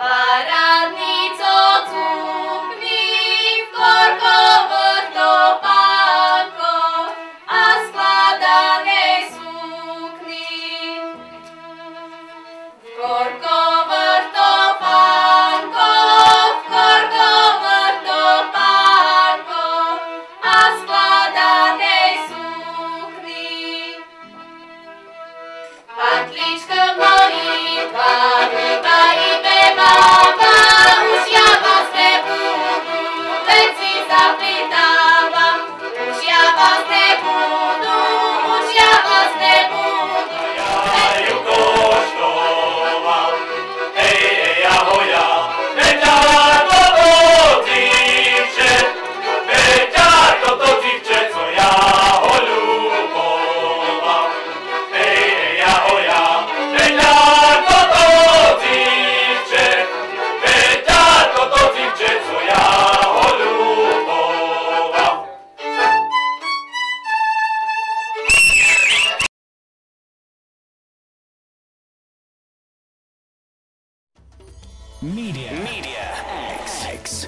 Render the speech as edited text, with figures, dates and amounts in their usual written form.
Paradnico cukni v korkovoch topánkoch a skladanej sukni. V korkovoch topánkoch, v korkovoch topánkoch a skladanej sukni. Pantlička molitvámi ibe máva, už ja vás nebudú veci zapýtávam. Už ja vás nebudu, už ja vás nebudu. Ja ju koštoval, ahoja, veďarko to dzivče, veďarko to dzivče, co ja ho ľuboval. Ahoja, veďarko to dzivče, veďarko to dzivče, co ja ho ľuboval. Media X.